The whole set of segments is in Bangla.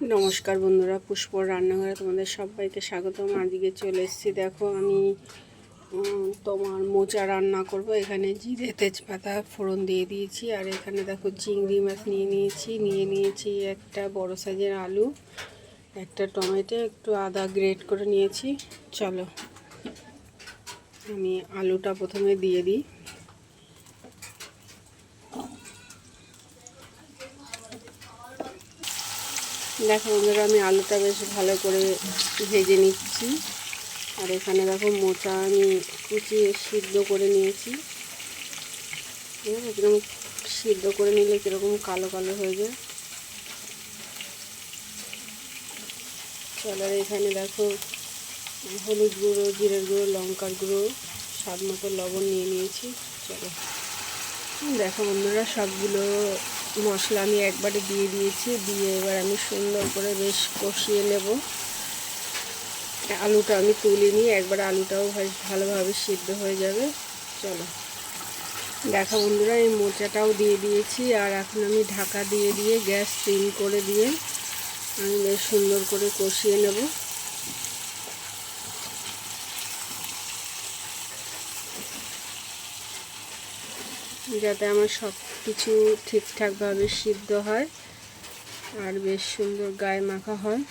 নমস্কার বন্ধুরা, পুষ্পর রান্নাঘরে তোমাদের সবাইকে স্বাগতম। আজকে চলে এসেছি, দেখো আমি তোমার মোচা রান্না করব। এখানে জিরে তেজপাতা ফোড়ন দিয়ে দিয়েছি, আর এখানে দেখো চিংড়ি মাছ নিয়ে নিয়েছি একটা বড় সাইজের আলু, একটা টমেটো, একটু আদা গ্রেট করে নিয়েছি। চলো আমি আলুটা প্রথমে দিয়ে দিই। দেখো বন্ধুরা, আমি আলুটা বেশ ভালো করে ভেজে নিচ্ছি। আর এখানে দেখো মোচা আমি কুচিয়ে সিদ্ধ করে নিয়েছি। একদম সিদ্ধ করে নিলে কীরকম কালো কালো হয়ে যায়। চলো এখানে দেখো হলুদ গুঁড়ো, জিরের গুঁড়ো, লঙ্কার গুঁড়ো, স্বাদ মতো লবণ নিয়ে নিয়েছি। চলো দেখো বন্ধুরা, সবগুলো মশলা আমি একবারে দিয়ে দিয়েছি। দিয়ে এবার আমি সুন্দর করে বেশ কষিয়ে নেব। আলুটা আমি তুলে নিয়ে একবার আলুটাও বেশ ভালোভাবে সিদ্ধ হয়ে যাবে। চলো দেখো বন্ধুরা, এই মোচাটাও দিয়ে দিয়েছি। আর এখন আমি ঢাকা দিয়ে দিয়ে গ্যাস সিম করে দিয়ে আমি বেশ সুন্দর করে কষিয়ে নেব। যাতে আমার সব কিছু ঠিকঠাকভাবে সিদ্ধ হয় আর বেশ সুন্দর গায়ে মাখা হয়।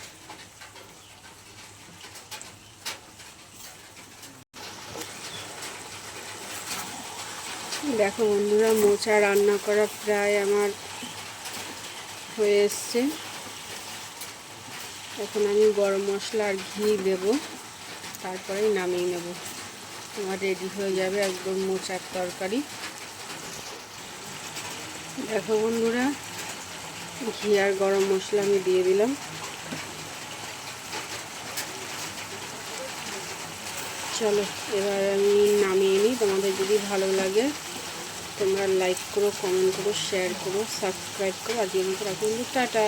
দেখো বন্ধুরা, মোচা রান্না করা প্রায় আমার হয়ে এসছে। এখন আমি গরম মশলা আর ঘি দেব, তারপরেই নামিয়ে নেব। আমার রেডি হয়ে যাবে একদম মোচার তরকারি। দেখো বন্ধুরা, ঘি আর গরম মশলা আমি দিয়ে দিলাম। চলো এবার আমি নামিয়ে নিই। তোমাদের যদি ভালো লাগে তোমরা লাইক করো, কমেন্ট করো, শেয়ার করো, সাবস্ক্রাইব করো। আজকের মতো রাখুন, টাটা।